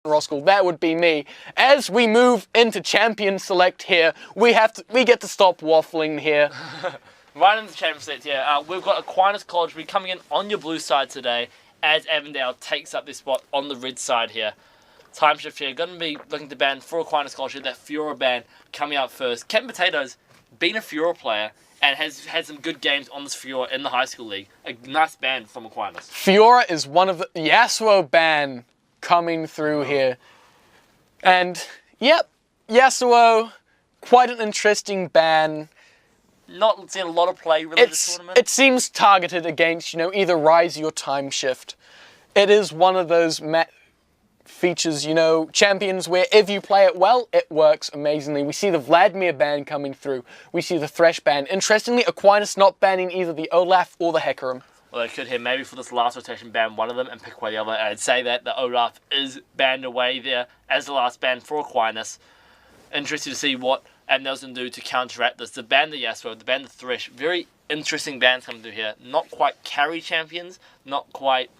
Roskell, that would be me. As we move into Champion Select here, we get to stop waffling here. Right into Champion Select here, we've got Aquinas College will be coming in on your blue side today as Avondale takes up this spot on the red side here. Time shift here, going to be looking to ban for Aquinas College here, that Fiora ban coming out first. Captain Potatoes, being a Fiora player, and has had some good games on this Fiora in the high school league. A nice ban from Aquinas. Fiora is one of the Yasuo ban coming through here. And, yep, Yasuo, quite an interesting ban. Not seeing a lot of play really this tournament. It seems targeted against, either Ryze or Time Shift. It is one of those features, champions where if you play it well, it works amazingly. We see the Vladimir ban coming through. We see the Thresh ban. Interestingly, Aquinas not banning either the Olaf or the Hecarim. Well, they could here maybe for this last rotation ban one of them and pick away the other. I'd say that the Olaf is banned away there as the last ban for Aquinas. Interested to see what Avondale's going to do to counteract this. The ban the Yasuo, the ban the Thresh. Very interesting bans coming through here. Not quite carry champions, not quite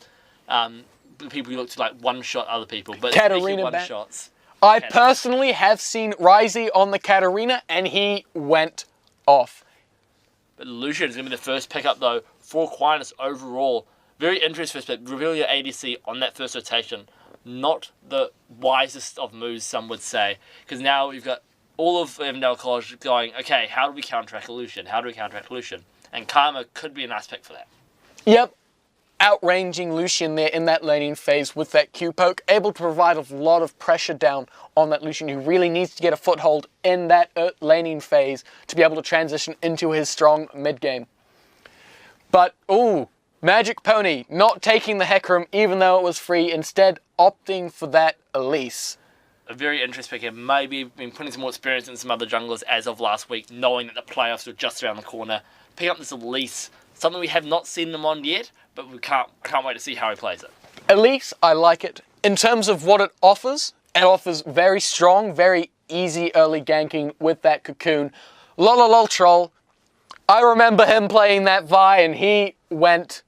people who look to one-shot other people, but Katarina one-shots. I personally have seen Ryze on the Katarina, and he went off. But Lucian is going to be the first pickup, though, for Aquinas overall. Very interesting first pick. Reveal your ADC on that first rotation. Not the wisest of moves, some would say. Because now we've got all of Avondale College going, okay, how do we counteract Lucian? How do we counteract Lucian? And Karma could be a nice pick for that. Yep. Outranging Lucian there in that laning phase with that Q poke, able to provide a lot of pressure down on that Lucian who really needs to get a foothold in that laning phase to be able to transition into his strong mid game. But, Magic Pony not taking the Hecarim even though it was free, instead opting for that Elise. A very interesting pick here. Maybe been putting some more experience in some other junglers as of last week, knowing that the playoffs were just around the corner. Picking up this Elise, something we have not seen them on yet, but we can't wait to see how he plays it. Elise, I like it. In terms of what it offers very strong, very easy early ganking with that Cocoon. Lol troll. I remember him playing that Vi and he went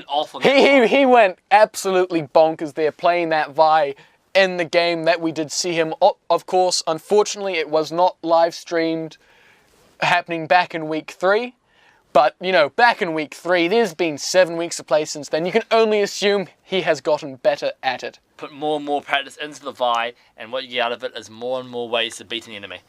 off on that. He went absolutely bonkers there playing that Vi in the game that we did see him. Of course, unfortunately, it was not live streamed happening back in week 3. But, back in week 3, there's been 7 weeks of play since then. You can only assume he has gotten better at it. Put more and more practice into the Vi, and what you get out of it is more and more ways to beat an enemy.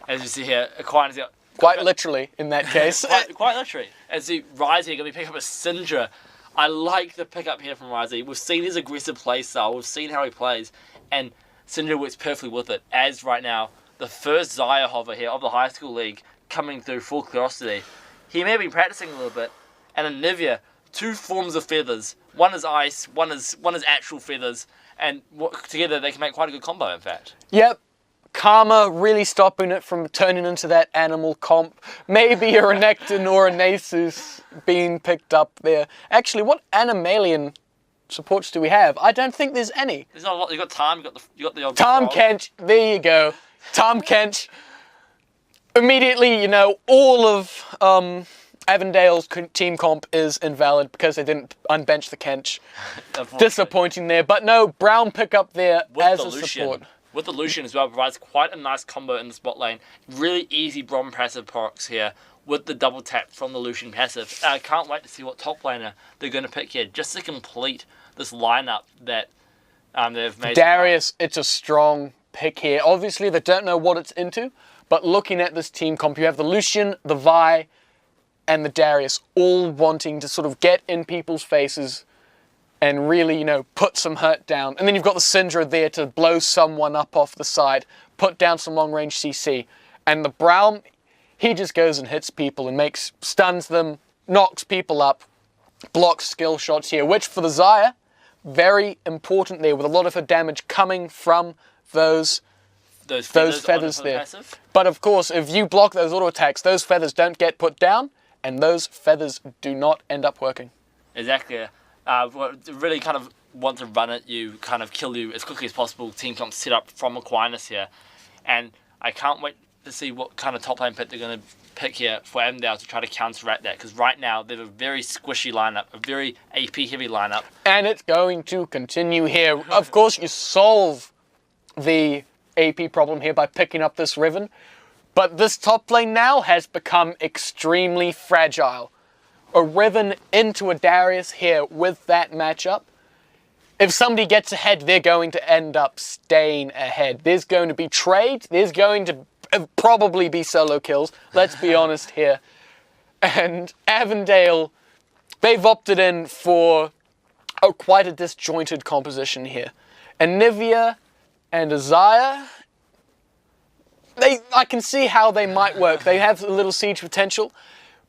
As you see here, Aquinas got... Quite literally, in that case. quite literally. As you Ryze here, going to be picking up a Syndra. I like the pickup here from Ryze. We've seen his aggressive play style. We've seen how he plays. And Syndra works perfectly with it. As right now, the first Xayah hover here of the high school league coming through full curiosity. He may have been practicing a little bit, and Anivia, 2 forms of feathers. One is ice, one is actual feathers, and together they can make quite a good combo, in fact. Yep. Karma really stopping it from turning into that animal comp. Maybe a Renekton or a Nasus being picked up there. Actually, what Animalian supports do we have? I don't think there's any. There's not a lot. You got Tom, you got the Tom Kench, there you go. Tom Kench. Immediately, all of Avondale's team comp is invalid because they didn't unbench the Kench. Disappointing there. But no, Brown pickup there as a support. With the Lucian as well, provides quite a nice combo in the spot lane. Really easy Brom passive procs here with the double tap from the Lucian passive. I can't wait to see what top laner they're going to pick here just to complete this lineup that they've made. Darius, it's a strong pick here. Obviously, they don't know what it's into. But looking at this team comp, you have the Lucian, the Vi, and the Darius all wanting to sort of get in people's faces and really, put some hurt down. And then you've got the Syndra there to blow someone up off the side, put down some long-range CC. And the Brown, he just goes and hits people and stuns them, knocks people up, blocks skill shots here, which for the Xayah, very important there with a lot of her damage coming from those feathers there. But of course, if you block those auto attacks, those feathers don't get put down, and those feathers do not end up working. Exactly. Really kind of want to run at you, kind of kill you as quickly as possible. Team comp set up from Aquinas here, and I can't wait to see what kind of top lane pick they're going to pick here for Avondale to try to counteract that. Because right now they have a very squishy lineup, a very AP heavy lineup, and it's going to continue here. Of course, you solve the AP problem here by picking up this Riven. But this top lane now has become extremely fragile. A Riven into a Darius here with that matchup. If somebody gets ahead, they're going to end up staying ahead. There's going to be trades. There's going to probably be solo kills. Let's be honest here. And Avondale, they've opted in for quite a disjointed composition here. Anivia and Isaiah, I can see how they might work. They have a little siege potential,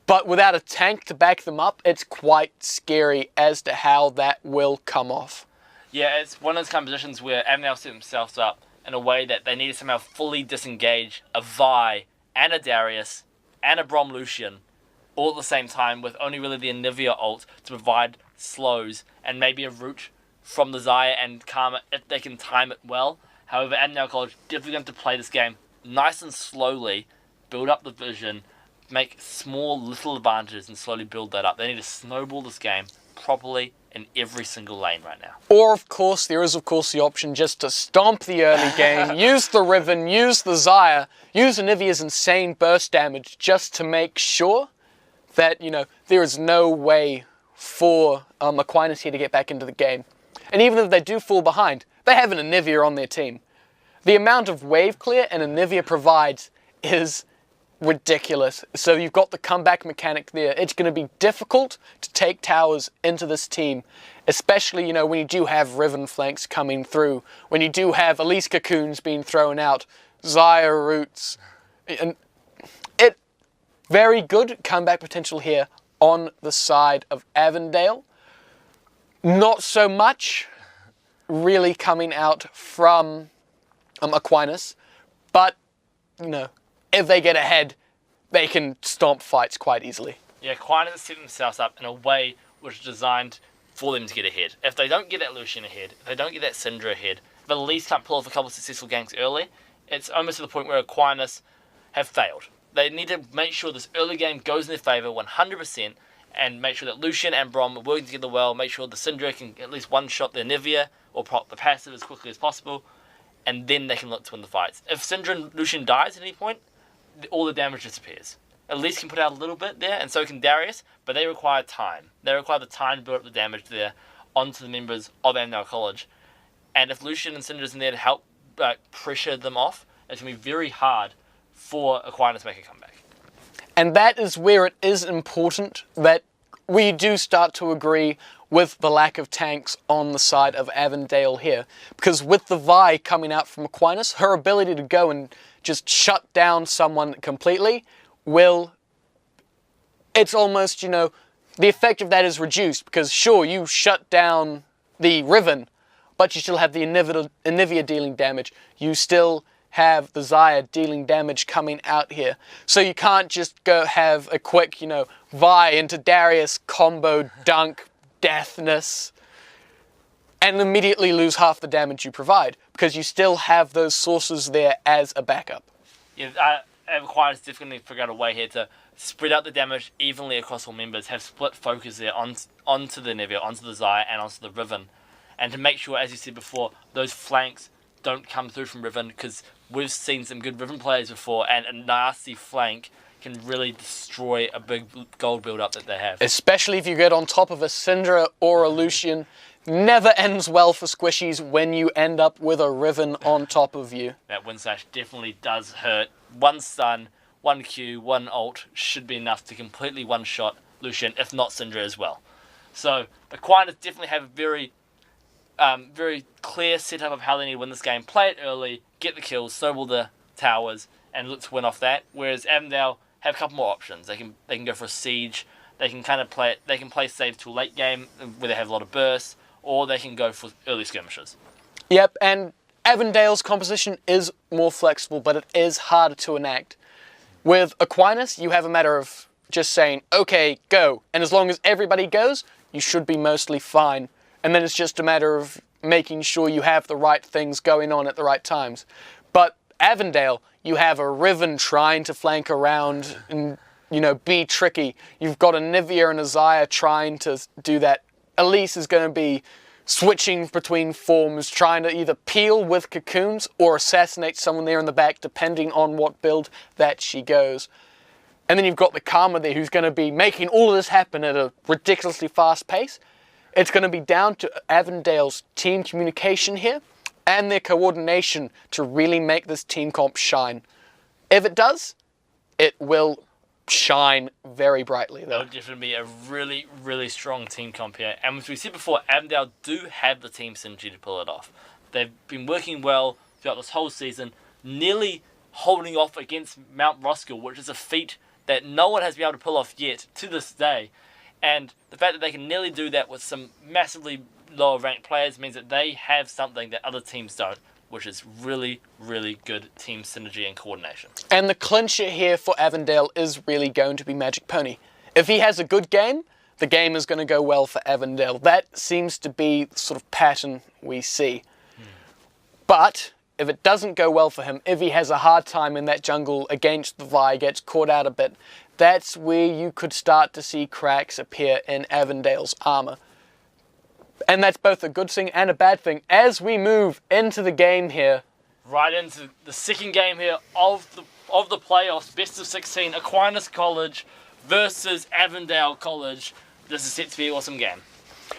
but without a tank to back them up, it's quite scary as to how that will come off. Yeah, it's one of those kind of positions where Avondale set themselves up in a way that they need to somehow fully disengage a Vi and a Darius and a Brom Lucian all at the same time, with only really the Anivia ult to provide slows and maybe a route from the Xayah and Karma if they can time it well. However, Avondale College definitely going to play this game nice and slowly, build up the vision, make small little advantages and slowly build that up. They need to snowball this game properly in every single lane right now. Or, of course, there is, of course, the option just to stomp the early game, use the Riven, use the Xayah, use Anivia's insane burst damage just to make sure that, there is no way for Aquinas here to get back into the game. And even if they do fall behind, they have an Anivia on their team. The amount of wave clear an Anivia provides is ridiculous. So you've got the comeback mechanic there. It's going to be difficult to take towers into this team, especially, when you do have Riven flanks coming through, when you do have Elise cocoons being thrown out, Xayah roots, and very good comeback potential here on the side of Avondale. Not so much really coming out from Aquinas, but, if they get ahead, they can stomp fights quite easily. Yeah, Aquinas set themselves up in a way which is designed for them to get ahead. If they don't get that Lucian ahead, if they don't get that Syndra ahead, if at least can't pull off a couple of successful ganks early, it's almost to the point where Aquinas have failed. They need to make sure this early game goes in their favour 100%, and make sure that Lucian and Brom are working together well, make sure the Syndra can at least one-shot their Anivia, or prop the passive as quickly as possible, and then they can look to win the fights. If Syndra and Lucian dies at any point, all the damage disappears. At least can put out a little bit there, and so can Darius, but they require time. They require the time to build up the damage there onto the members of Avondale College. And if Lucian and Syndra's in there to help pressure them off, it's going to be very hard for Aquinas to make a comeback. And that is where it is important that we do start to agree with the lack of tanks on the side of Avondale here. Because with the Vi coming out from Aquinas, her ability to go and just shut down someone completely it's almost, the effect of that is reduced. Because sure, you shut down the Riven, but you still have the Anivia dealing damage. You still have the Xayah dealing damage coming out here. So you can't just go have a quick, Vi into Darius combo dunk deathness and immediately lose half the damage you provide, because you still have those sources there as a backup. Yeah, Aquinas definitely figured out a way here to spread out the damage evenly across all members, have split focus there onto the Anivia, onto the Xayah, and onto the Riven, and to make sure, as you said before, those flanks don't come through from Riven, because we've seen some good Riven players before, and a nasty flank can really destroy a big gold build-up that they have. Especially if you get on top of a Syndra or a Lucian. Never ends well for squishies when you end up with a Riven on top of you. That wind slash definitely does hurt. One stun, one Q, one ult should be enough to completely one-shot Lucian, if not Syndra as well. So Aquinas definitely have a very clear setup of how they need to win this game. Play it early, get the kills, snowball the towers, and look to win off that. Whereas Avondale have a couple more options. They can go for a siege. They can kind of play it. They can play save till late game where they have a lot of bursts, or they can go for early skirmishes. Yep, and Avondale's composition is more flexible, but it is harder to enact. With Aquinas, you have a matter of just saying, okay, go. And as long as everybody goes, you should be mostly fine. And then it's just a matter of making sure you have the right things going on at the right times. But Avondale, you have a Riven trying to flank around and, be tricky. You've got a Anivia and a Xayah trying to do that. Elise is going to be switching between forms, trying to either peel with cocoons or assassinate someone there in the back, depending on what build that she goes. And then you've got the Karma there, who's going to be making all of this happen at a ridiculously fast pace. It's going to be down to Avondale's team communication here and their coordination to really make this team comp shine. If it does, it will shine very brightly, though. That would definitely be a really, really strong team comp here. And as we said before, Avondale do have the team synergy to pull it off. They've been working well throughout this whole season, nearly holding off against Mount Roskill, which is a feat that no one has been able to pull off yet to this day. And the fact that they can nearly do that with some massively lower ranked players means that they have something that other teams don't, which is really, really good team synergy and coordination. And the clincher here for Avondale is really going to be Magic Pony. If he has a good game, the game is going to go well for Avondale. That seems to be the sort of pattern we see. But if it doesn't go well for him, if he has a hard time in that jungle against the Vi, gets caught out a bit, that's where you could start to see cracks appear in Avondale's armor. And that's both a good thing and a bad thing as we move into the game here. Right into the second game here of the playoffs, best of 16, Aquinas College versus Avondale College. This is set to be an awesome game.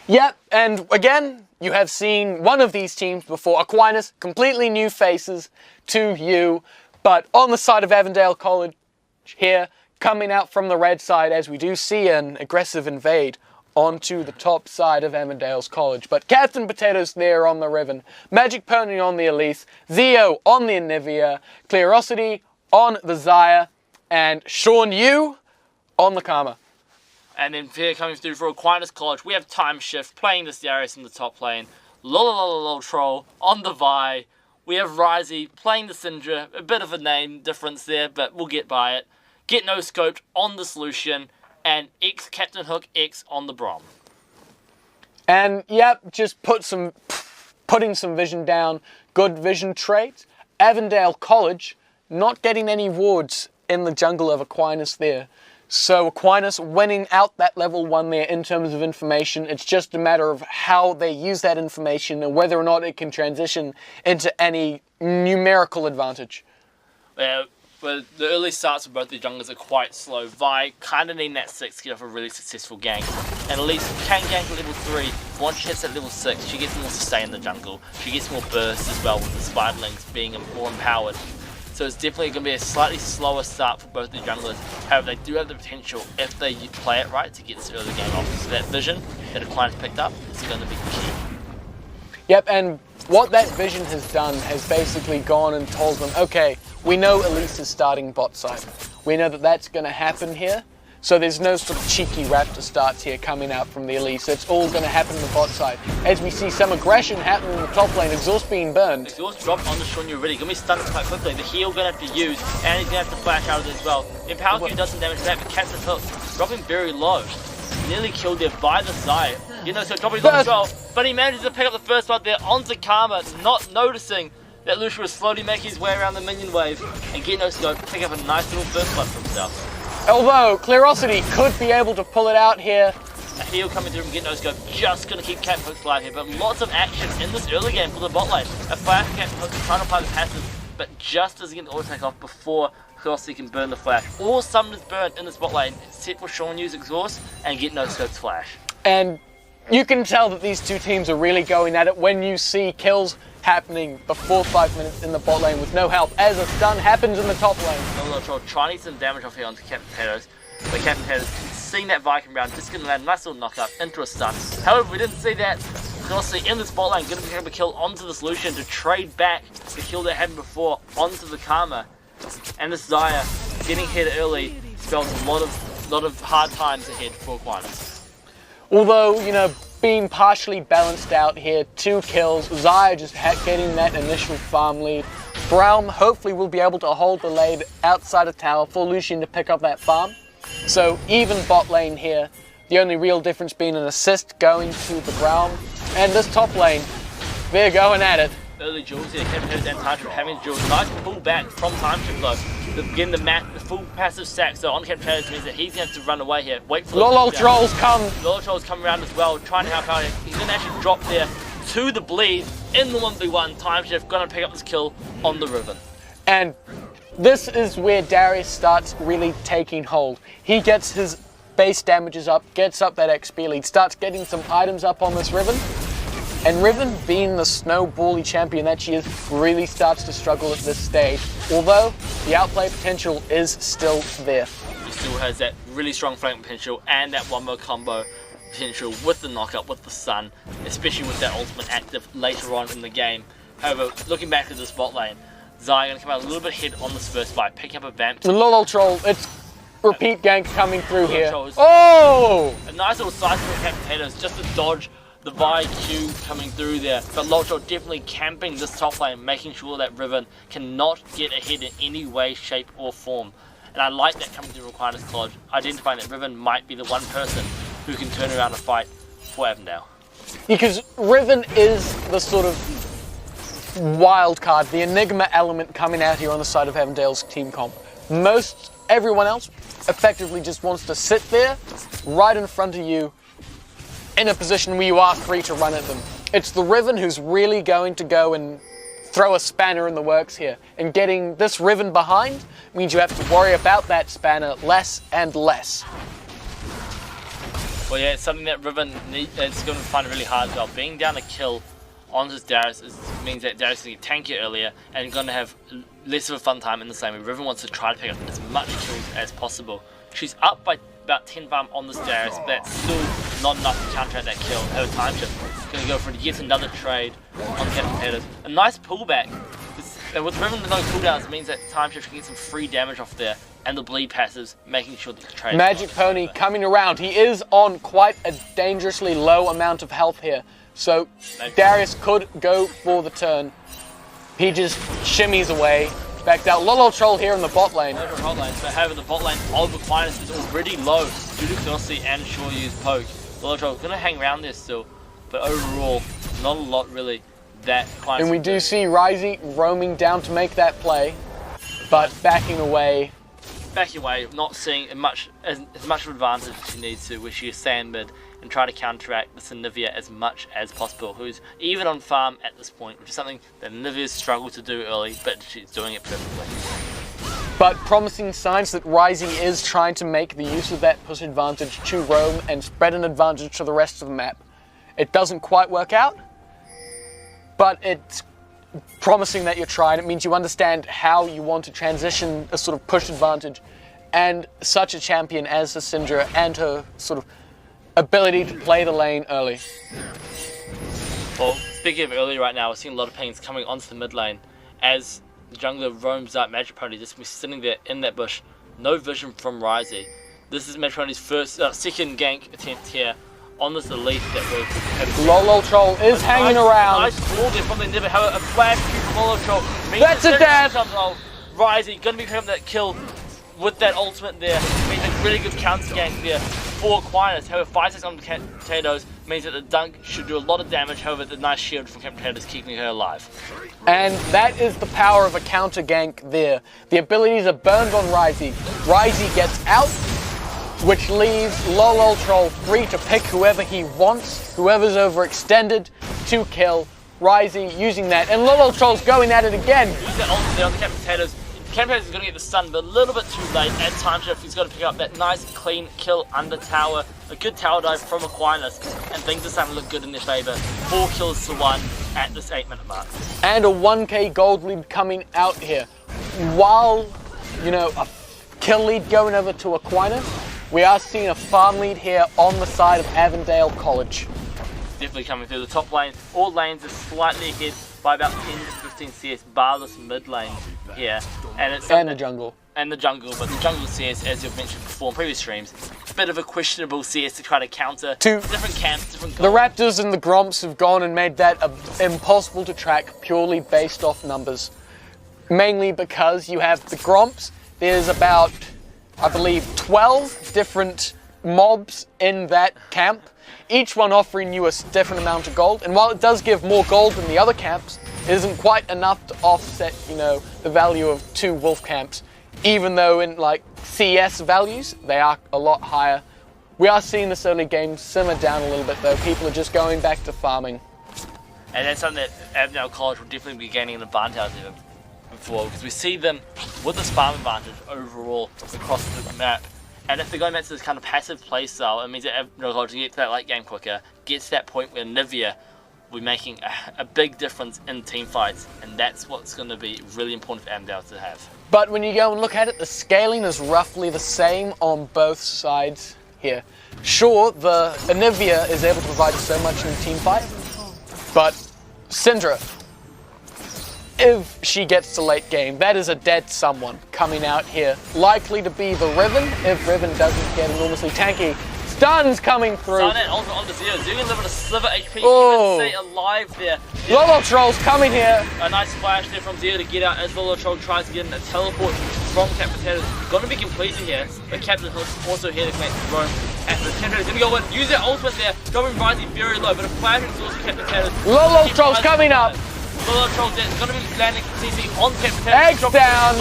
Yep, and again, you have seen one of these teams before. Aquinas, completely new faces to you, but on the side of Avondale College here, coming out from the red side, as we do see an aggressive invade onto the top side of Avondale's College. But Captain Potatoes there on the Riven, Magic Pony on the Elise, Zeo on the Anivia, Clearosity on the Zaya, and Sean Yu on the Karma. And then here coming through for Aquinas College, we have Time Shift playing the Darius in the top lane, Lolololol Troll on the Vi. We have Risey playing the Syndra, a bit of a name difference there, but we'll get by it. Get No Scoped on the Solution, and X Captain Hook X on the Brom. And yep, just putting some vision down, good vision traits. Avondale College not getting any wards in the jungle of Aquinas there. So Aquinas winning out that level 1 there in terms of information. It's just a matter of how they use that information and whether or not it can transition into any numerical advantage. Well, the early starts of both the junglers are quite slow. Vi kind of need that 6 to get off a really successful gank. And Elise can gank at level 3. Once she hits at level 6, she gets more sustain in the jungle. She gets more burst as well with the Spiderlings being more empowered. So it's definitely going to be a slightly slower start for both the junglers. However, they do have the potential, if they play it right, to get this early game off. So that vision that Aquinas picked up is going to be key. Yep, and what that vision has done has basically gone and told them, okay, we know Elise is starting bot side. We know that that's going to happen here. So there's no sort of cheeky raptor starts here coming out from the Elise. It's all going to happen in the bot side. As we see some aggression happening in the top lane, Exhaust being burned. Exhaust dropped on the Sean Yu already. Going to be stunned quite quickly. The heal going to have to use, and he's going to have to flash out of it as well. Empower Q does some damage to that, but Captain Hook dropping very low. Nearly killed there by the side. You know, so dropping low as well. But he manages to pick up the first blood there onto Karma, not noticing that Lucia was slowly making his way around the minion wave and get no scope, pick up a nice little first blood for himself. Although Clearosity could be able to pull it out here. A heal coming through from Get No Scope, just going to keep Captain Hook alive here, but lots of action in this early game for the bot lane. A flash for Captain Hook trying to apply the passive, but just doesn't get the auto take off before Clearosity can burn the flash. All summoners burned in this bot lane, except for Sean Yu's exhaust and Get No Scope's flash. And you can tell that these two teams are really going at it when you see kills happening before 5 minutes in the bot lane with no help, as a stun happens in the top lane. Trying to get some damage off here onto Captain Potatoes, but Captain Potatoes, seeing that Viking round, just going to land a nice little knockup into a stun. However, we didn't see that. Clearosity in this bot lane, going to be able to kill onto the Solution to trade back the kill that happened before onto the Karma. And this Zaya getting hit early spells a lot of hard times ahead for Aquinas. Although, you know, being partially balanced out here, 2 kills, Zaya just getting that initial farm lead. Braum hopefully will be able to hold the lead outside of tower for Lucian to pick up that farm. So even bot lane here, the only real difference being an assist going to the Braum. And this top lane, they're going at it. Early duels here, Captain Potatoes and Time Shift having duels. Nice pull back from Time Shift though. getting the full passive stack, so on Captain Potatoes means that he's going to have to run away here. Wait for Lolo Trolls come. Lolo Trolls come around as well, trying to help out. He's going to actually drop there to the bleed in the 1v1. Time Shift going to pick up this kill on the Riven. And this is where Darius starts really taking hold. He gets his base damages up, gets up that XP lead, starts getting some items up on this Riven. And Riven, being the snowbally champion that she is, really starts to struggle at this stage. Although the outplay potential is still there. He still has that really strong flank potential and that one more combo potential with the knockup, with the sun, especially with that ultimate active later on in the game. However, looking back at this bot lane, Zai going to come out a little bit ahead on this first fight, picking up a vamp. The Lolo Troll, it's repeat gank coming through here. Oh! A nice little side from Captain Potatoes just to dodge the Vi Q coming through there, but Lolo Troll definitely camping this top lane, making sure that Riven cannot get ahead in any way, shape or form. And I like that coming through Aquinas College, identifying that Riven might be the one person who can turn around a fight for Avondale. Because Riven is the sort of wild card, the enigma element coming out here on the side of Avondale's team comp. Everyone else effectively just wants to sit there, right in front of you, in a position where you are free to run at them. It's the Riven who's really going to go and throw a spanner in the works here. And getting this Riven behind means you have to worry about that spanner less and less. Well, yeah, it's something that Riven is going to find really hard as well. Being down a kill on this Darius means that Darius is going to get tankier earlier and going to have less of a fun time in the same way. Riven wants to try to pick up as much kills as possible. She's up by about 10 farm on this Darius, but that's still not enough to counteract that kill. Her time shift is going to go for yet another trade on Captain Potatoes. A nice pullback. With Riven with no cooldowns means that time shift can get some free damage off there, and the bleed passives making sure that the trade. Magic Pony coming around. He is on quite a dangerously low amount of health here, so Darius could go for the turn. He just shimmies away. Back down. Lolo Troll here in the bot lane. However, the bot lane of Aquinas is already low due to Knossi and Shoryu's poke. Lolo Troll going to hang around there still, but overall, not a lot really that Aquinas. And we do see Ryze roaming down to make that play, but backing away. Not seeing as much of advantage as she needs to, where she is sand mid and try to counteract this Nivea as much as possible, who's even on farm at this point, which is something that Nivea's struggled to do early, but she's doing it perfectly. But promising signs that Ryze is trying to make the use of that push advantage to roam and spread an advantage to the rest of the map. It doesn't quite work out, but it's promising that you're trying. It means you understand how you want to transition a sort of push advantage, and such a champion as the Syndra and her sort of ability to play the lane early. Well, speaking of early right now, we're seeing a lot of pings coming onto the mid lane as the jungler roams out. Magic Pony just be sitting there in that bush, no vision from Ryze. This is Magic Pony's second gank attempt here on this elite that we're having. Lolo Troll is hanging around. Nice wall there from the Nibba. Have a flash from Lolo Troll. That's a dash! Ryze gonna be picking up that kill with that ultimate there. Means a really good counter gank there for Aquinas. However, 5-6 on Potatoes means that the dunk should do a lot of damage. However, the nice shield from Captain Potatoes keeping her alive. And that is the power of a counter gank there. The abilities are burned on Ryze. Ryze gets out, which leaves Lolo Troll free to pick whoever he wants, whoever's overextended, to kill. Ryze using that, and Lolo Troll's going at it again. Use that ultimate there on the Captain Potatoes. Captain Potatoes is going to get the stun, but a little bit too late. At time shift, he's got to pick up that nice, clean kill under tower. A good tower dive from Aquinas, and things are starting to look good in their favour. 4 kills to 1 at this 8-minute mark. And a 1k gold lead coming out here. While, a kill lead going over to Aquinas, we are seeing a farm lead here on the side of Avondale College. Definitely coming through the top lane. All lanes are slightly ahead by about 10 to 15 CS, bar this mid lane here. And the jungle. And the jungle, but the jungle CS, as you've mentioned before in previous streams, a bit of a questionable CS to try to counter different camps, different goals. The Raptors and the Gromps have gone and made that impossible to track purely based off numbers. Mainly because you have the Gromps, there's about, I believe, 12 different mobs in that camp, each one offering you a different amount of gold. And while it does give more gold than the other camps, it isn't quite enough to offset, the value of 2 wolf camps even though in like CS values, they are a lot higher. We are seeing this early game simmer down a little bit though. People are just going back to farming. And that's something that Avondale College will definitely be gaining an advantage over before, because we see them with this farm advantage overall across the map. And if they're going back to this kind of passive play style, it means that Avondale College can get to that late game quicker, get to that point where Nivea will be making a big difference in team fights, and that's what's going to be really important for Avondale to have. But when you go and look at it, the scaling is roughly the same on both sides here. Sure, the Nivea is able to provide so much in a team fight, but Syndra, if she gets to late game, that is a dead someone coming out here. Likely to be the Riven, if Riven doesn't get enormously tanky. Stuns coming through. Stun it onto Zero. Zero living a sliver HP, Oh. even stay alive there. Lolo Troll's coming here. A nice flash there from Zero to get out as Lolo Troll tries to get in a teleport from Captain Potatoes. Gonna be completed here, but Captain Hook's also here to make the roam. And the Potatoes gonna go in, use their ultimate there, dropping Rising very low, but a flash is also Captain Potatoes. Lolo Troll's coming up. Lolo Troll is gonna be landing CC on Captain Eggs Potatoes. down.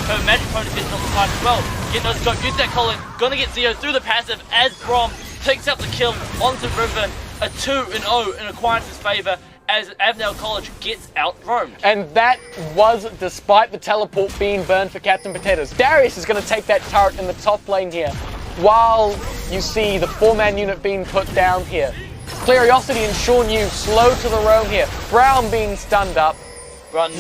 Her magic pony gets on the side as well. Get no scope, use that calling, gonna get Zero through the passive as Brom picks up the kill onto Riven. A 2-0 in Aquinas' favour as Avondale College gets out-roamed. And that was despite the teleport being burned for Captain Potatoes. Darius is going to take that turret in the top lane here, while you see the 4-man unit being put down here. Curiosity and Sean Yu slow to the roam here. Brown being stunned up,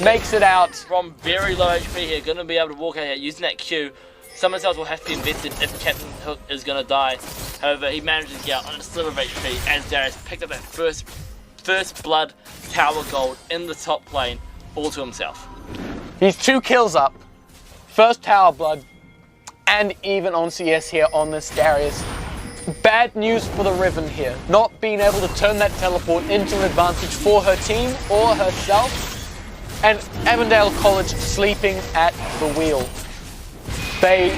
makes it out. From very low HP here, going to be able to walk out here using that Q. Some of cells will have to be invested if Captain Hook is going to die. However, he manages to get out on a sliver of HP as Darius picked up that first blood tower gold in the top lane all to himself. He's 2 kills up, first tower blood, and even on CS here on this Darius. Bad news for the Riven here, not being able to turn that teleport into an advantage for her team or herself, and Avondale College sleeping at the wheel. They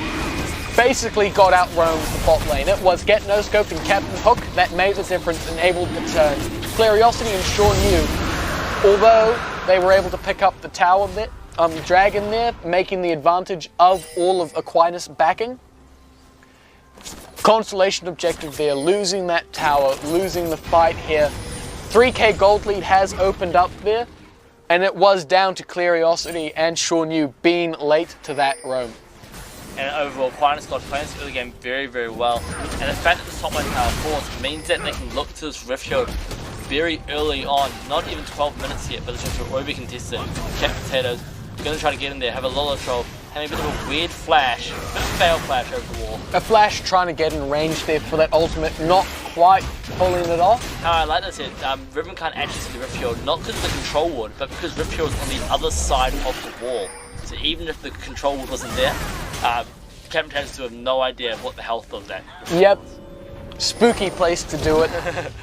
basically got out-roamed the bot lane. It was Get No Scoped and Captain Hook that made the difference and able to turn. Curiosity and Sean Yu, although they were able to pick up the tower bit, dragon there, making the advantage of all of Aquinas backing. Constellation objective there, losing that tower, losing the fight here. 3k gold lead has opened up there, and it was down to Curiosity and Sean Yu being late to that roam. And overall, Aquinas got playing this early game very, very well. And the fact that the top lane tower falls means that they can look to this Rift Shield very early on, not even 12 minutes yet, but it's just an OB contestant. Captain Potatoes, gonna try to get in there, have a Lolo Troll, having a bit of a weird flash, bit of a fail flash over the wall. A flash trying to get in range there for that ultimate, not quite pulling it off. I like this here, Riven can't actually see the Rift Shield, not because of the control ward, but because Rift Shield is on the other side of the wall. So even if the control ward wasn't there, Captain Potatoes have no idea what the health of that. Yep. Spooky place to do it.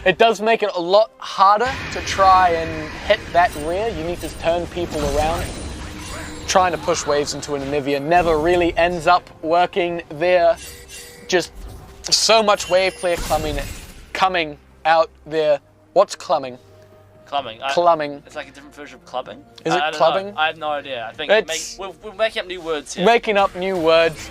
It does make it a lot harder to try and hit that rear. You need to turn people around. Trying to push waves into an Nivea never really ends up working there. Just so much wave clear coming out there. What's clumming? Clubbing. Clumming. It's like a different version of clubbing. Is it I don't clubbing? know. I have no idea. I think we're making up new words here. Making up new words.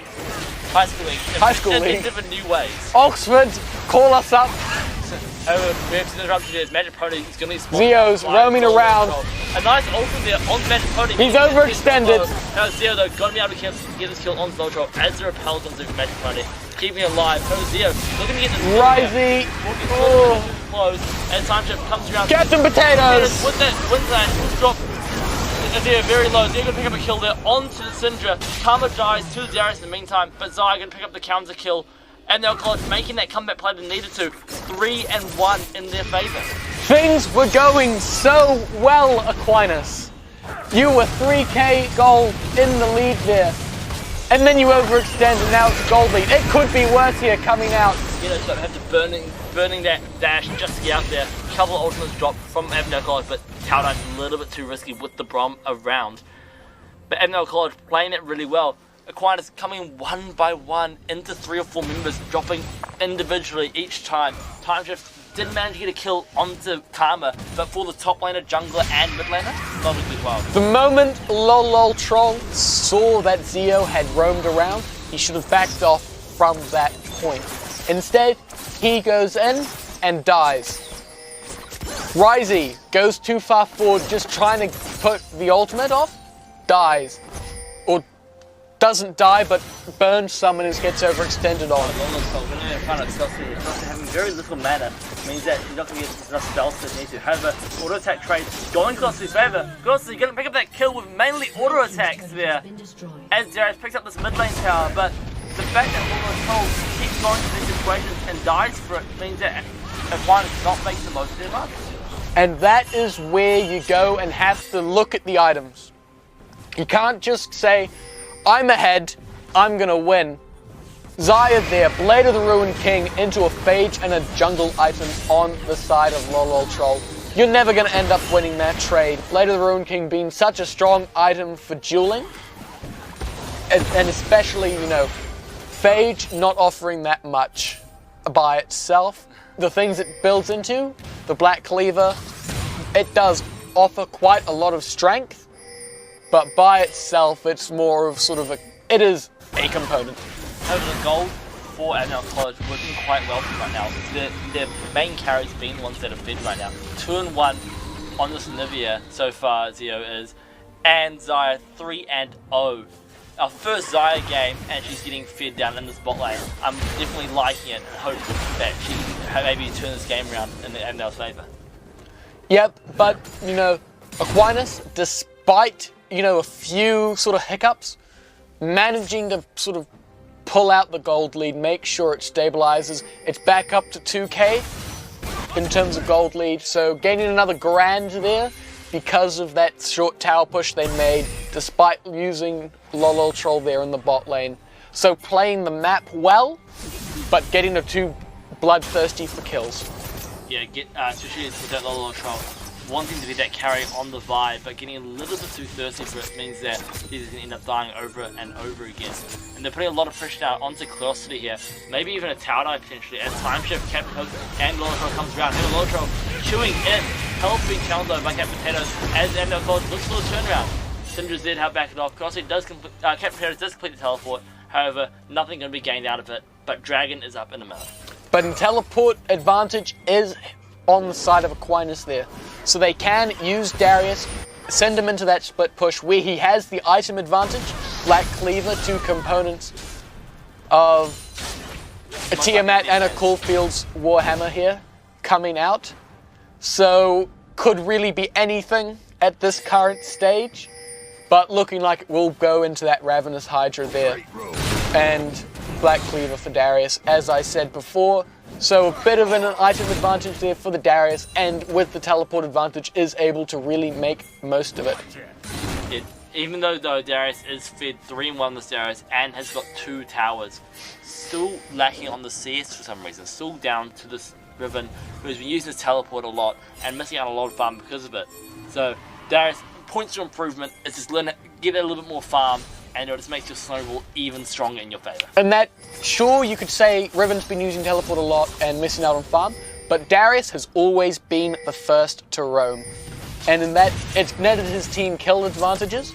High school league. High school league. In different new ways. Oxford, call us up. We have to interrupt you there. Magic Pony is going to be Zio's roaming around. A nice ultimate there on Magic Pony. He's overextended. Now Zio though, going to be able to get this kill on Slowtroll as the repels onto Magic Pony. Keeping it alive. So Zio looking to get this Risey. Close. And time shift comes around. Captain Potatoes. With that wind dash, drop. Zio very low. Zio going to pick up a kill there onto the Syndra. Karma dies to the Darius in the meantime, but Zai going to pick up the counter kill. And they'll College making that comeback play they needed to. 3-1 in their favour. Things were going so well, Aquinas. You were 3k gold in the lead there. And then you overextend and now it's a gold lead. It could be worse here coming out. You know, so have to burning that dash just to get out there. A couple of ultimates dropped from Avondale College, but Taldine's a little bit too risky with the Brom around. But Avondale College playing it really well. Aquinas coming one by one into 3 or 4 members, dropping individually each time. Time Shift didn't manage to get a kill onto Karma, but for the top laner, jungler, and mid laner, not a good wild. The moment Lol Troll saw that Zeo had roamed around, he should have backed off from that point. Instead, he goes in and dies. Ryze goes too far forward, just trying to put the ultimate off, dies. Or doesn't die, but burns someone and gets overextended on. Having very little mana means that he's not going to get enough spells that he needs to. However, auto attack trade going Glossy's favour. Glossy going to pick up that kill with mainly auto attacks there. As Darius picks up this mid lane tower, but the fact that Lolo keeps going to these situations and dies for it means that Aquinas not make the most of their advantage. And that is where you go and have to look at the items. You can't just say, I'm ahead, I'm gonna win. Xayah there, Blade of the Ruined King into a Phage and a jungle item on the side of Lol Troll. You're never gonna end up winning that trade. Blade of the Ruined King being such a strong item for dueling. And especially, you know, Phage not offering that much by itself. The things it builds into, the Black Cleaver, it does offer quite a lot of strength, but by itself it's more of sort of it is a component. However, the gold for Avondale College working quite well for right now. Their main carries being the ones that are fed right now. 2-1 on this Nivea so far, Zeo is, and Xayah 3-0. Our first Xayah game, and she's getting fed down in this bot lane. I'm definitely liking it and hope that she can maybe turn this game around in Avondale's favour. Yep, but, you know, Aquinas, despite, you know, a few sort of hiccups, managing to sort of pull out the gold lead, make sure it stabilizes. It's back up to 2k in terms of gold lead, so gaining another grand there because of that short tower push they made, despite using Lol Troll there in the bot lane. So playing the map well, but getting the too bloodthirsty for kills. Yeah, especially with that Lol Troll, wanting to be that carry on the Vi, but getting a little bit too thirsty for it means that he's going to end up dying over and over again. And they're putting a lot of pressure now onto Curiosity here, maybe even a tower dive potentially, as Time Shift, Captain Hook, and Lol Troll comes around. Here Lol Troll chewing in, help being challenged though by Captain Potatoes, as Avondale College looks for the turnaround. Syndra's there to help back it off. Curiosity does Captain Potatoes does complete the teleport, however, nothing going to be gained out of it, but Dragon is up in a minute. But in teleport advantage is on the side of Aquinas there. So they can use Darius, send him into that split push where he has the item advantage. Black Cleaver, two components of a Tiamat and a Caulfield's Warhammer here coming out. So could really be anything at this current stage, but looking like it will go into that Ravenous Hydra there. And Black Cleaver for Darius, as I said before. So a bit of an item advantage there for the Darius, and with the teleport advantage is able to really make most of it. Yeah, even though Darius is fed 3-1 this Darius and has got 2 towers, still lacking on the CS for some reason, still down to this Riven who's been using his teleport a lot and missing out on a lot of farm because of it. So Darius, points to improvement, is just learn to get a little bit more farm, and it just makes your snowball even stronger in your favour. And that, sure, you could say Riven's been using teleport a lot and missing out on farm, but Darius has always been the first to roam. And in that, it's netted his team kill advantages,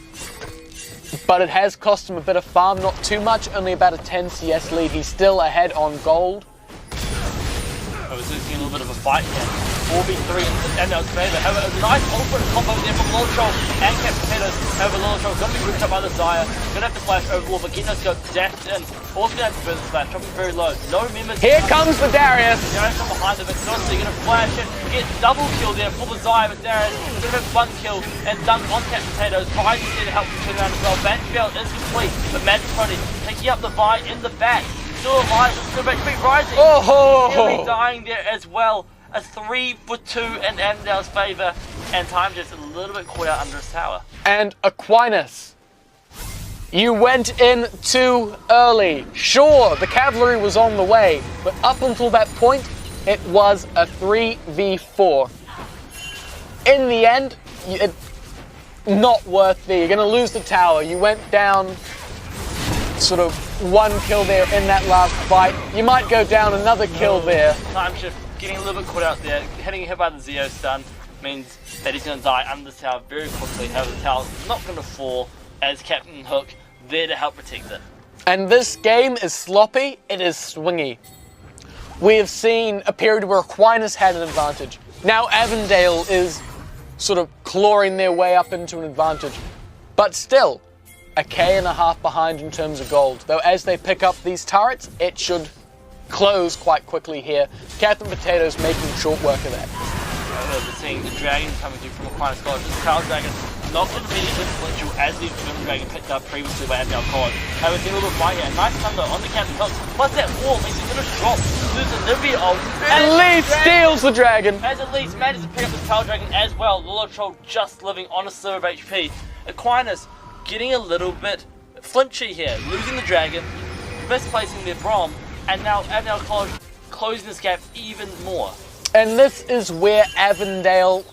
but it has cost him a bit of farm, not too much, only about a 10 CS lead. He's still ahead on gold. I was losing a little bit of a fight here. 4v3 in Avondale's favour. However, a nice ultimate combo there from Lol Troll and Captain Potatoes. However, Lol Troll going to be ripped up by the Xayah. Going to have to flash over wall, but getting us go dashed in. Also going to have to burn the splash, dropping very low. No members. Here comes the Darius. Darius from behind him, but Curiosity going to flash in. Get double kill there for the Xayah, but Darius going to have 1 kill and dunk on Captain Potatoes. Vi's is there to help him turn around as well. Banshell is complete, but Magic Prodigy taking up the Vi in the back. Still alive, still back to be rising. Oh! Nearly dying there as well. A 3-for-2 in Avondale's favour, and Time just a little bit caught out under his tower. And Aquinas, you went in too early. Sure, the cavalry was on the way, but up until that point, it was a 3v4. In the end, it's not worth it. You're going to lose the tower. You went down sort of 1 kill there in that last fight. You might go down another kill there. Time shift getting a little bit caught out there, getting hit by the Zeo stun. means that he's going to die under the tower very quickly. However, the tower's not going to fall as Captain Hook there to help protect it. And this game is sloppy, it is swingy. We have seen a period where Aquinas had an advantage. Now Avondale is sort of clawing their way up into an advantage. But still, a K.5 behind in terms of gold. Though as they pick up these turrets, it should close quite quickly here. Captain Potatoes making short work of that. We're seeing the dragon coming through from Aquinas College. This Power Dragon not going to be influential as the Twin Dragon picked up previously by Avondale College. However, see a little bit fight here. Nice thunder on the Captain Hooks. Plus that wall means he's going to drop through the Nivea of. And Lee steals the dragon. As it leads, manages to pick up this Power Dragon as well. Lolo Troll just living on a sliver of HP. Aquinas getting a little bit flinchy here, losing the dragon, misplacing their Brom, and now Avondale College closing this gap even more. And this is where Avondale,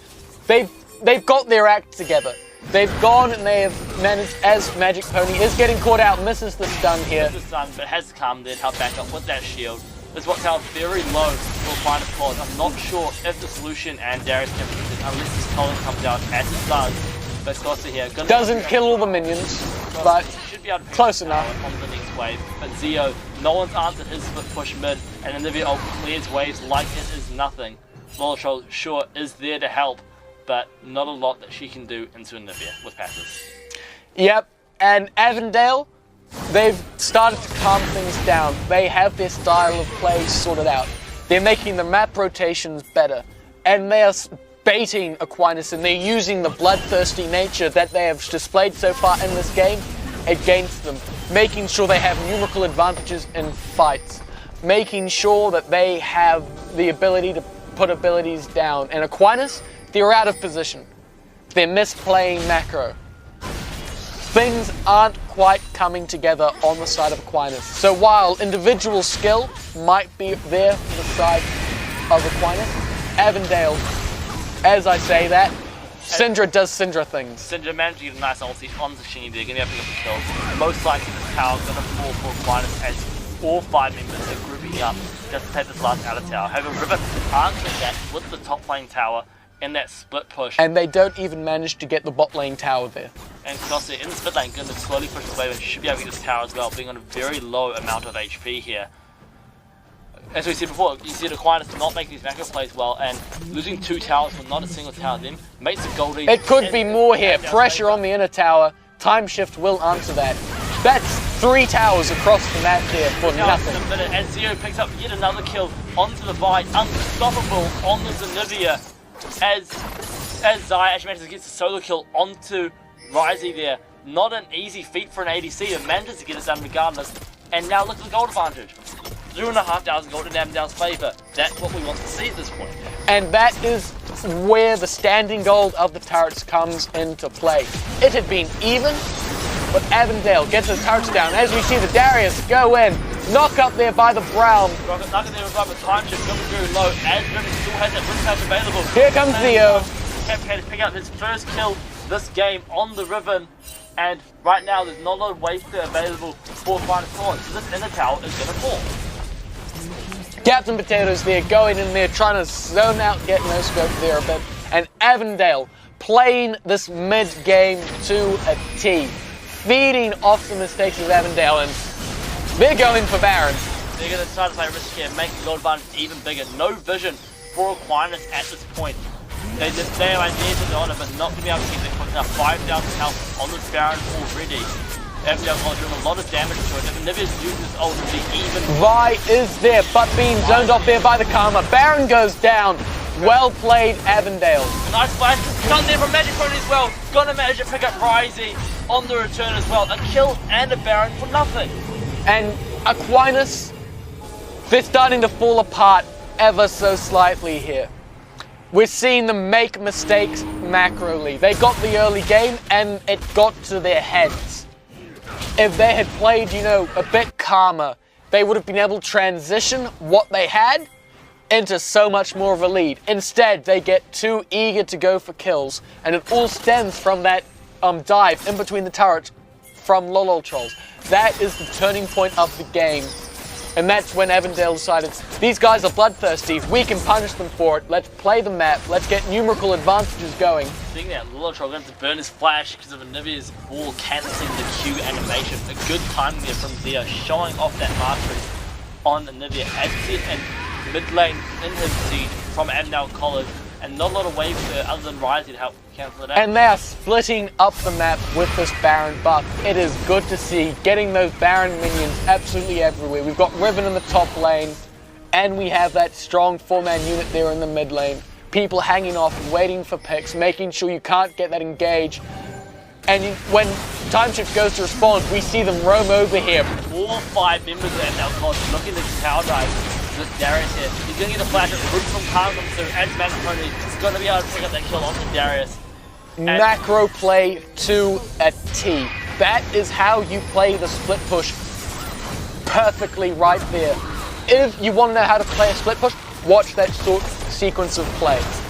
they've got their act together. They've gone and they have managed, as Magic Pony is getting caught out, misses the stun here. Misses the stun, but has come there to help back up with that shield. This works out very low for Aquinas College. I'm not sure if the solution and Darius can fix it unless this column comes out as it does. But Scossa here doesn't kill all the minions, but should be able to close enough on the next wave. But Zio, no one's answered his foot push mid, and Olivia clears waves like it is nothing. Lolo sure is there to help, but not a lot that she can do into Olivia with passes. Yep, and Avondale, they've started to calm things down. They have their style of play sorted out. They're making the map rotations better, and they are baiting Aquinas, and they're using the bloodthirsty nature that they have displayed so far in this game against them, making sure they have numerical advantages in fights, making sure that they have the ability to put abilities down. And Aquinas, they're out of position. They're misplaying macro. Things aren't quite coming together on the side of Aquinas. So while individual skill might be there for the side of Aquinas, Avondale, as I say that, Syndra does Syndra things. Syndra managed to get a nice ulti on the Shinny there, going to have to get the kill. Most likely this tower is going to fall for Aquinas as all 5 members are grouping up just to take this last outer tower. However, River answers that with the top lane tower in that split push. And they don't even manage to get the bot lane tower there. And Scossa in the split lane going to slowly push the wave and should be able to get this tower as well, being on a very low amount of HP here. As we said before, you see Aquinas not making these macro plays well, and losing 2 towers for not a single tower then makes the gold. It could be more here. Pressure on the inner tower. Time shift will answer that. That's 3 towers across the map here for nothing. And Zio picks up yet another kill onto the Vi, unstoppable on the Zenivia, as Zai actually manages to get the solo kill onto Ryzie there. Not an easy feat for an ADC, but manages to get it done regardless. And now look at the gold advantage. 2,500 gold in Avondale's favour. That's what we want to see at this point. And that is where the standing gold of the turrets comes into play. It had been even, but Avondale gets the turrets down. As we see the Darius go in, knock up there by the Brown. Rocket Nugget there with a time shift coming very low. As Grim still has that wrist patch available. Here comes Zio. Captain is picking up his first kill this game on the Riven. And right now there's not a lot of wave clear available for Final Score. So this inner tower is going to fall. Captain Potatoes there going in there trying to zone out, get no scope there a bit. And Avondale playing this mid game to a T, feeding off the mistakes of Avondale, and they're going for Baron. They're going to try to play risk here, make the gold advantage even bigger. No vision for Aquinas at this point. They are ideas in the honor, but not going to be able to keep it quick enough. 5,000 health on this Baron already. Avondale College doing a lot of damage to it. If Nivea's using this ult to be even. Vi is there, but being zoned off there by the Karma. Baron goes down. Well played, Avondale. A nice flash. Done there from Magic Pony as well. Gonna manage to pick up Ryzie on the return as well. A kill and a Baron for nothing. And Aquinas, they're starting to fall apart ever so slightly here. We're seeing them make mistakes macroly. They got the early game and it got to their heads. If they had played, a bit calmer, they would have been able to transition what they had into so much more of a lead. Instead, they get too eager to go for kills, and it all stems from that dive in between the turrets from Lolo Trolls. That is the turning point of the game. And that's when Avondale decided, these guys are bloodthirsty, we can punish them for it, let's play the map, let's get numerical advantages going. Seeing that Lillotroll going to burn his flash because of Anivia's ball cancelling the Q animation. A good timing there from Zia, showing off that mastery on Anivia. As you see it in mid lane in his siege from Avondale College, and not a lot of waves there other than Rising to help cancel it out. And they are splitting up the map with this Baron buff. It is good to see, getting those Baron minions absolutely everywhere. We've got Riven in the top lane, and we have that strong 4-man unit there in the mid lane. People hanging off, waiting for picks, making sure you can't get that engage. And when time shift goes to respond, we see them roam over here. 4 or 5 members of Avondale College looking to tower dive. With Darius here, he's going to get a flash at root from Carlin, so as Macropony is going to be able to pick up that kill onto Darius. Macro play to a T. That is how you play the split push perfectly right there. If you want to know how to play a split push, watch that sort sequence of plays.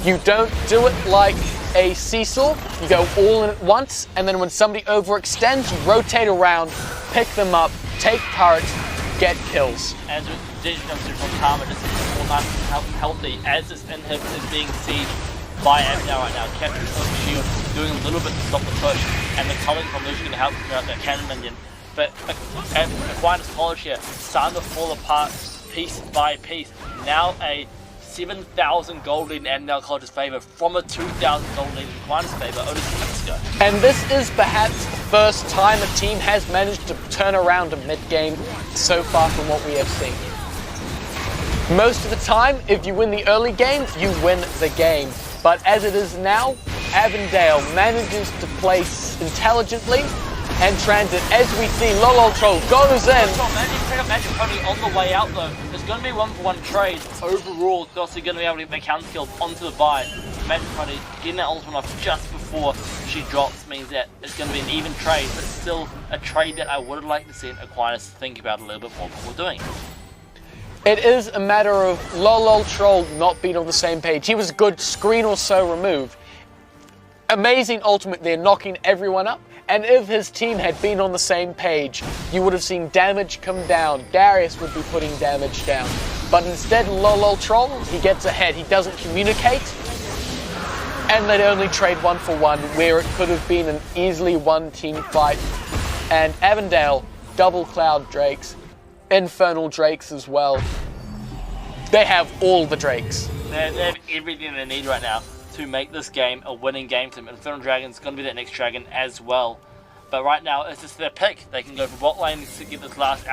You don't do it like a seesaw, you go all in at once, and then when somebody overextends, you rotate around, pick them up, take turrets, get kills. As Vision comes through from Karma, just more nice and healthy as this inhib is being sieged by Avondale right now. Captain Shield doing a little bit to stop the push, and the culling from Lucian going to help him out that cannon minion. But Aquinas College here starting to fall apart piece by piece. Now a 7,000 gold lead in Avondale College's favour from a 2,000 gold lead in Aquinas' favour only 2 minutes ago. And this is perhaps the first time a team has managed to turn around a mid-game so far from what we have seen. Most of the time, if you win the early game, you win the game. But as it is now, Avondale manages to play intelligently and transit. As we see, Lillotroll goes in. Managing to pick up Magic Pony on the way out though. There's going to be 1-for-1 trade. Overall, they're also going to be able to get their counter skill onto the buy. Magic Pony getting that ultimate off just before she drops means that it's going to be an even trade, but still a trade that I would have liked to see Aquinas think about a little bit more before doing it. It is a matter of Lillotroll not being on the same page. He was a good screen or so removed. Amazing ultimate there, knocking everyone up. And if his team had been on the same page, you would have seen damage come down. Darius would be putting damage down. But instead, Lillotroll, he gets ahead. He doesn't communicate. And they'd only trade 1-for-1, where it could have been an easily one-team fight. And Avondale, double Cloud Drakes, Infernal Drakes as well. They have all the Drakes. They have everything they need right now to make this game a winning game for them. Infernal Dragon's going to be that next dragon as well. But right now, it's just their pick. They can go for bot lane to get this last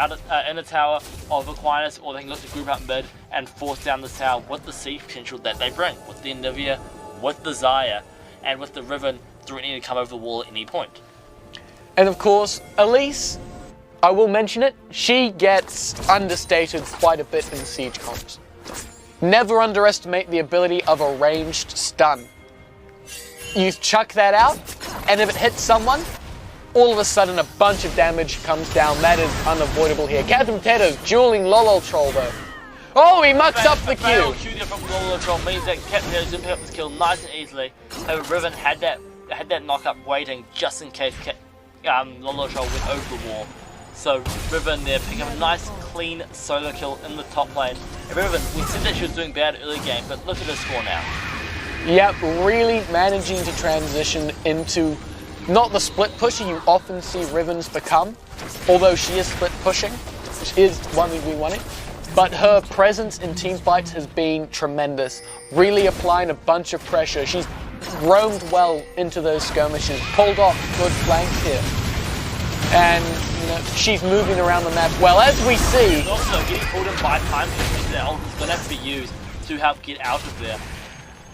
inner tower of Aquinas, or they can look to group out mid and force down this tower with the siege potential that they bring, with the Anivia, with the Xayah, and with the Riven threatening to come over the wall at any point. And of course, Elise, I will mention it, she gets understated quite a bit in siege comps. Never underestimate the ability of a ranged stun. You chuck that out, and if it hits someone, all of a sudden a bunch of damage comes down. That is unavoidable here. Captain Potatoes dueling Lillotroll though. Oh, he mucks up the Q. Q there from Lillotroll means that Captain Potatoes didn't pick up this kill nice and easily. However, Riven had that knock-up waiting just in case Lillotroll went over the wall. So Riven there picking up a nice clean solo kill in the top lane. And Riven, we said that she was doing bad early game, but look at her score now. Yep, really managing to transition into not the split pusher you often see Riven's become, although she is split pushing, she is 1v1ing, but her presence in team fights has been tremendous, really applying a bunch of pressure. She's roamed well into those skirmishes, pulled off good flanks here. And she's moving around the map well, as we see. She's also getting pulled in by time shift. That ult is going to have to be used to help get out of there.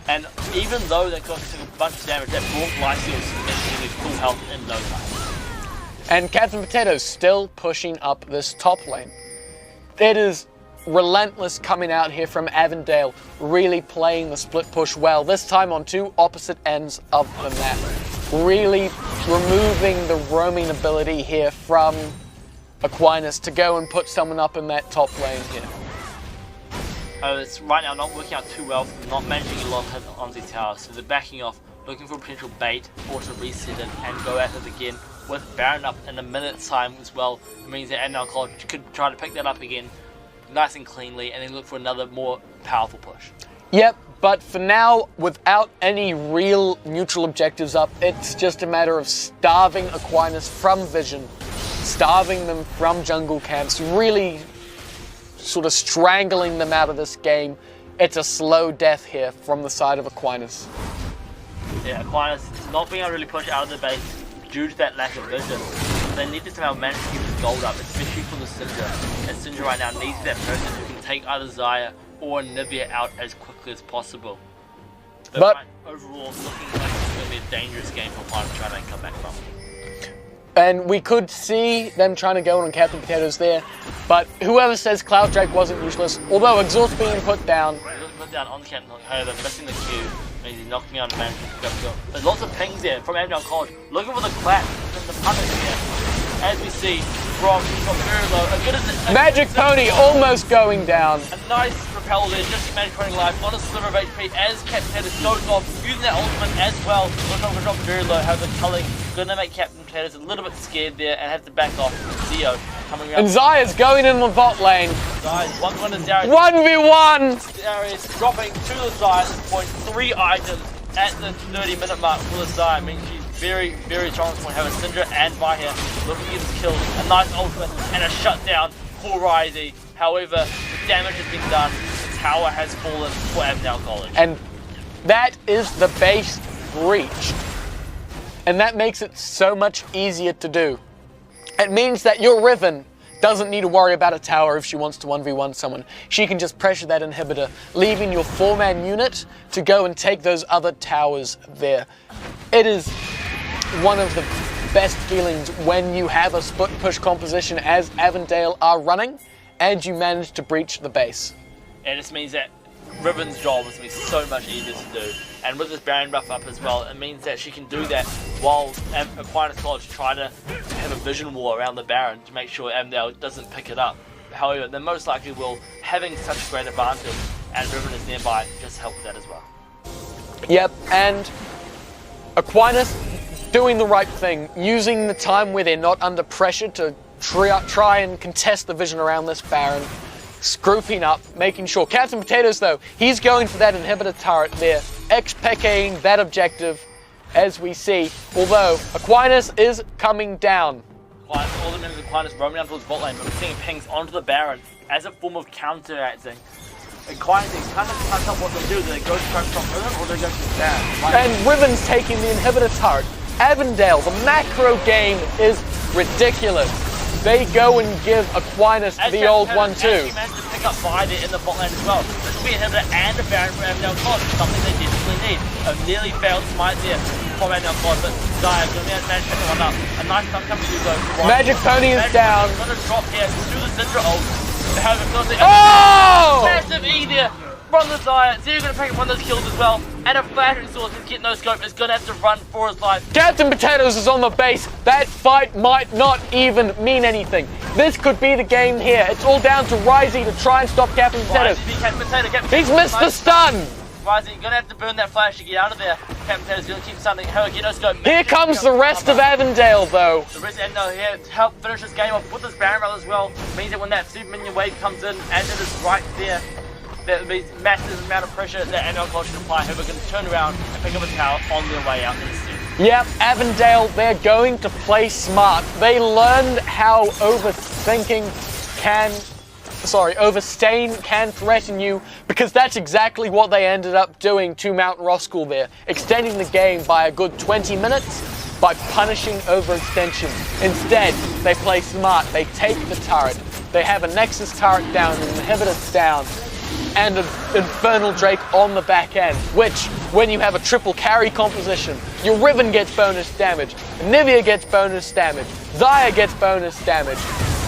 And even though that got a bunch of damage, that brought Lycios into full health in no time. And Captain Potatoes still pushing up this top lane. It is relentless coming out here from Avondale, really playing the split push well, this time on two opposite ends of the map. Really removing the roaming ability here from Aquinas to go and put someone up in that top lane here. It's right now not working out too well, not managing a lot on the tower, so they're backing off, looking for a potential bait or to reset it and go at it again with Baron up in a minute's time as well. It means that Avondale College could try to pick that up again nice and cleanly and then look for another more powerful push. Yep, but for now, without any real neutral objectives up, it's just a matter of starving Aquinas from vision, starving them from jungle camps, really sort of strangling them out of this game. It's a slow death here from the side of Aquinas. Yeah, Aquinas not being able to really push out of the base due to that lack of vision. They need to somehow manage to keep his gold up, especially for the Syndra. And Syndra right now needs that person who can take either Xayah or Nivea out as quickly as possible. But right, overall, looking like it's going to be a dangerous game for Aquinas to try and come back from. And we could see them trying to go on Captain Potatoes there, but whoever says Cloud Drake wasn't useless, although Exhaust being put down. Put down on Captain Potatoes, missing the Q, means he's knocking out the man. There's lots of pings there from Avondale College, looking for the clap and the punish here. As we see from very low, Magic Pony almost going down. A nice repel there, just Magic Pony live on a sliver of HP as Captain Potatoes goes off, using that ultimate as well. Looking for drop very low, has a culling, gonna make Captain Potatoes a little bit scared there and have to back off. Zio coming around. And Xayah's going in the bot lane. Xayah's 1v1 to Darius. 1v1! Darius dropping to the Xayah at this point, 3 items at the 30-minute mark for the Xayah. I mean, she's very, very strong at this point. Having Syndra and Vi here looking to get this kill. A nice ultimate and a shutdown for Ryze. However, the damage has been done. The tower has fallen for Avondale College. And that is the base breached. And that makes it so much easier to do. It means that your Riven doesn't need to worry about a tower if she wants to 1v1 someone. She can just pressure that inhibitor, leaving your 4-man unit to go and take those other towers there. It is one of the best feelings when you have a split push composition as Avondale are running and you manage to breach the base. It just means that Riven's job is going to be so much easier to do. And with this Baron buff up as well, it means that she can do that while Aquinas College try to have a vision wall around the Baron to make sure Avondale doesn't pick it up. However, they most likely will, having such a great advantage, and Riven is nearby, just help with that as well. Yep, and Aquinas doing the right thing, using the time where they're not under pressure to try and contest the vision around this Baron. Scooping up, making sure. Captain Potatoes, though, he's going for that inhibitor turret there, XPKing that objective, as we see. Although, Aquinas is coming down. All the members of Aquinas roaming down towards bot lane, but we're seeing pings onto the Baron as a form of counteracting. Aquinas kind of cuts up what they do. Do they go straight from Riven or do they go to Baron? And Riven's taking the inhibitor turret. Avondale, the macro game is ridiculous. They go and give Aquinas the old 1-2. He managed to pick up Vi there in the bot lane as well. This will be an inhibitor and a Baron for Avondale College, something they desperately need. A nearly failed smite there from Avondale College, but Xayah going to manage to pick one up. A nice time coming to though. Magic Pony is down. Going to drop here to the Syndra ult. Oh! Massive E there from the Xayah. Zio going to pick up one of those kills as well. And a flashing sword to get no scope is going to have to run for his life. Captain Potatoes is on the base. That fight might not even mean anything. This could be the game here. It's all down to Ryze to try and stop Captain Potatoes. He's missed the stun. Ryze, you're going to have to burn that flash to get out of there. Captain Potatoes going to keep stunning. Get no scope. Here comes the rest of Avondale, though. The rest of Avondale here to help finish this game off with this Baron Rail as well. Means that when that super minion wave comes in, as it is right there, there will be massive amount of pressure that Avondale College can apply. Who are going to turn around and pick up a tower on their way out instead. Yep, Avondale, they're going to play smart. They learned how overstaying can threaten you, because that's exactly what they ended up doing to Mount Roskell there, extending the game by a good 20 minutes by punishing overextension. Instead, they play smart. They take the turret. They have a Nexus turret down, an inhibitor down, and an Infernal Drake on the back end, which, when you have a triple carry composition, your Riven gets bonus damage, Nivea gets bonus damage, Xayah gets bonus damage,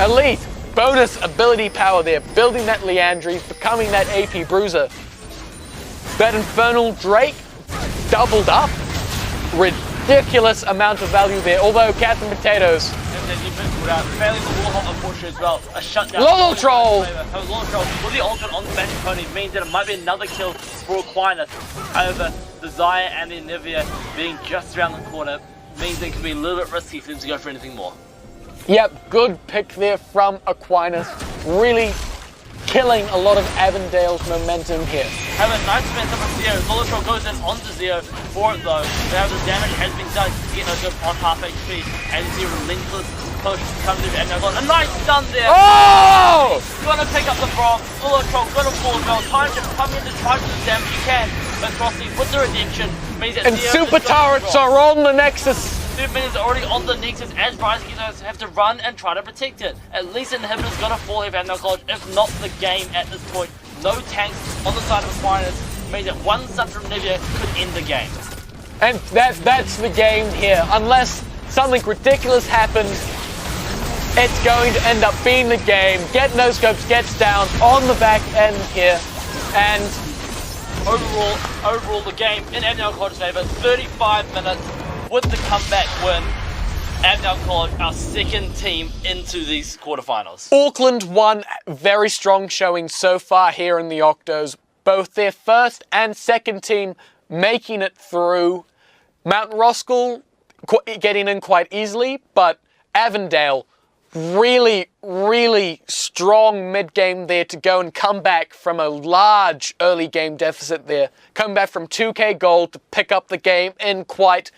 Elite, bonus ability power there, building that Liandry's, becoming that AP Bruiser. That Infernal Drake, doubled up, ridiculous amount of value there, although Captain Potatoes, failing the Warhawk unfortunately as well. A shutdown. Lolo Troll! Lolo Troll with the ultimate on the Magic Pony means that it might be another kill for Aquinas. However, the Xayah and the Nivea being just around the corner means it can be a little bit risky for them to go for anything more. Yep, good pick there from Aquinas. Really killing a lot of Avondale's momentum here. Have a nice defense up with Zio. Molotov goes in onto Zio for it though. Now the damage has been done to get no good on half HP. And Zio relentless push comes in and now a nice stun there. Oh! Gonna pick up the bomb. Molotov gonna fall as well. Time to come in to try to do the damage you can. But Frosty with the redemption means that And Zio super turrets are on the Nexus. 2 minutes already on the Nexus as Rising have to run and try to protect it. At least Inhibitor's gonna fall here at Avondale College, if not the game at this point. No tanks on the side of Aquinas means that one stun from Nivea could end the game. And that's the game here. Unless something ridiculous happens, it's going to end up being the game. Get no scopes, gets down on the back end here. And overall the game in Avondale College's favour, 35 minutes. With the comeback win, Avondale College, our second team into these quarterfinals. Auckland won, very strong showing so far here in the Octos. Both their first and second team making it through. Mountain Roskill getting in quite easily, but Avondale really strong mid-game there to go and come back from a large early game deficit there. Come back from 2k gold to pick up the game in quite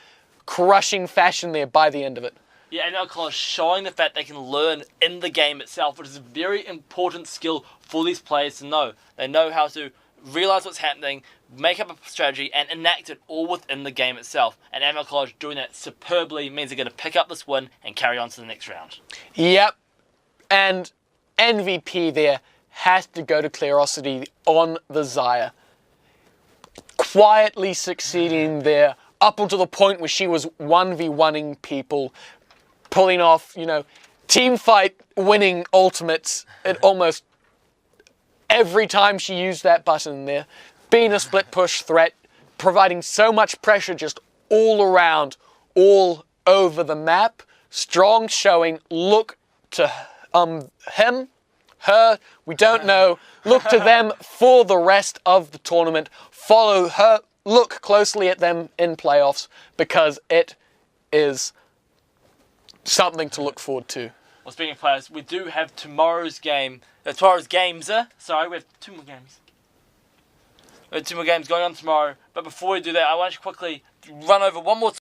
crushing fashion there by the end of it. Yeah, and College showing the fact they can learn in the game itself, which is a very important skill for these players to know. They know how to realise what's happening, make up a strategy, and enact it all within the game itself. And Avondale College doing that superbly means they're going to pick up this win and carry on to the next round. Yep, and MVP there has to go to Clearosity on the Zaya. Quietly succeeding there, up until the point where she was 1v1ing people, pulling off, team fight winning ultimates at almost every time she used that button there. Being a split push threat, providing so much pressure just all around, all over the map. Strong showing. Look to him, her, we don't know. Look to them for the rest of the tournament. Follow her. Look closely at them in playoffs because it is something to look forward to. Well, speaking of players, we do have tomorrow's games. Sorry, we have 2 more games. We have 2 more games going on tomorrow. But before we do that, I want to quickly run over one more